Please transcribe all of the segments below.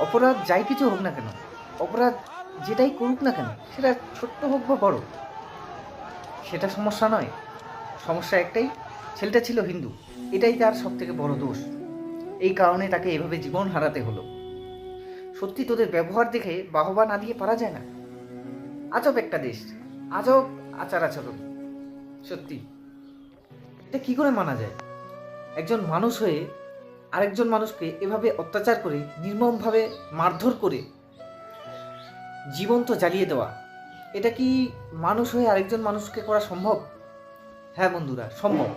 অপরাধ যাই কিছু হোক না কেন, অপরাধ যেটাই করুক না কেন, সেটা ছোট্ট হোক বা বড়, সেটা সমস্যা নয়। সমস্যা একটাই, ছেলেটা ছিল হিন্দু, এটাই তার সব থেকে বড় দোষ। এই কারণে তাকে এভাবে জীবন হারাতে হলো। সত্যি তোদের ব্যবহার দেখে বাহবা না দিয়ে পারা যায় না। আজব একটা দেশ, আজব আচার আচরণ। সত্যি এটা কি করে মানা যায়? একজন মানুষ হয়ে আরেকজন মানুষকে এভাবে অত্যাচার করে, নির্মমভাবে মারধর করে জীবন্ত জ্বালিয়ে দেওয়া, এটা কি মানুষ হয়ে আরেকজন মানুষকে করা সম্ভব? হ্যাঁ বন্ধুরা, সম্ভব।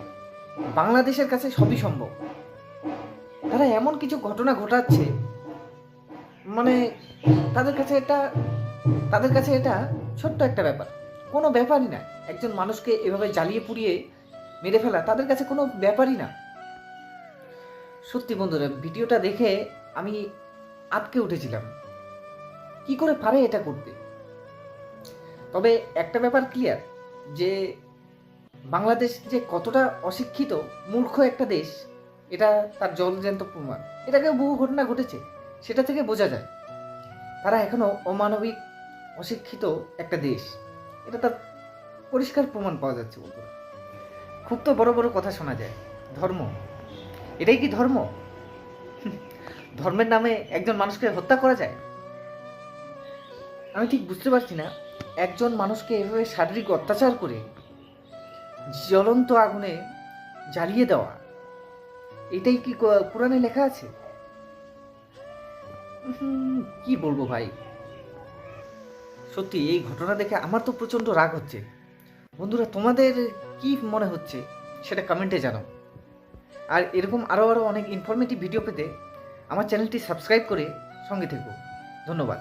বাংলাদেশের কাছে সবই সম্ভব। তারা এমন কিছু ঘটনা ঘটাচ্ছে, মানে তাদের কাছে এটা ছোট্ট একটা ব্যাপার, কোনো ব্যাপারই না। একজন মানুষকে এভাবে জ্বালিয়ে পুড়িয়ে মেরে ফেলা তাদের কাছে কোনো ব্যাপারই না। সত্যি বন্ধুরা, ভিডিওটা দেখে আমি আটকে উঠেছিলাম, কি করে পারে এটা করতে। তবে একটা ব্যাপার ক্লিয়ার, যে বাংলাদেশ যে কতটা অশিক্ষিত মূর্খ একটা দেশ, এটা তার জলজ্যান্ত প্রমাণ। এটাকেও বহু ঘটনা ঘটেছে, সেটা থেকে বোঝা যায় তারা এখনো অমানবিক, অশিক্ষিত একটা দেশ। এটা তার পরিষ্কার প্রমাণ পাওয়া যাচ্ছে বন্ধুরা। খুব তো বড় বড় কথা শোনা যায়, ধর্ম, এটাই কি ধর্ম? ধর্মের নামে একজন মানুষকে হত্যা করা যায়? আমি ঠিক বুঝতে পারছি না, একজন মানুষকে এভাবে শারীরিক অত্যাচার করে জ্বলন্ত আগুনে জ্বালিয়ে দেওয়া, এটাই কি কোরআনে লেখা আছে? কি বলবো ভাই, সত্যি এই ঘটনা দেখে আমার তো প্রচণ্ড রাগ হচ্ছে। বন্ধুরা, তোমাদের কি মনে হচ্ছে সেটা কমেন্টে জানাও। আর এরকম আরও অনেক ইনফরমেটিভ ভিডিও পেতে আমার চ্যানেলটি সাবস্ক্রাইব করে সঙ্গে থেকো। ধন্যবাদ।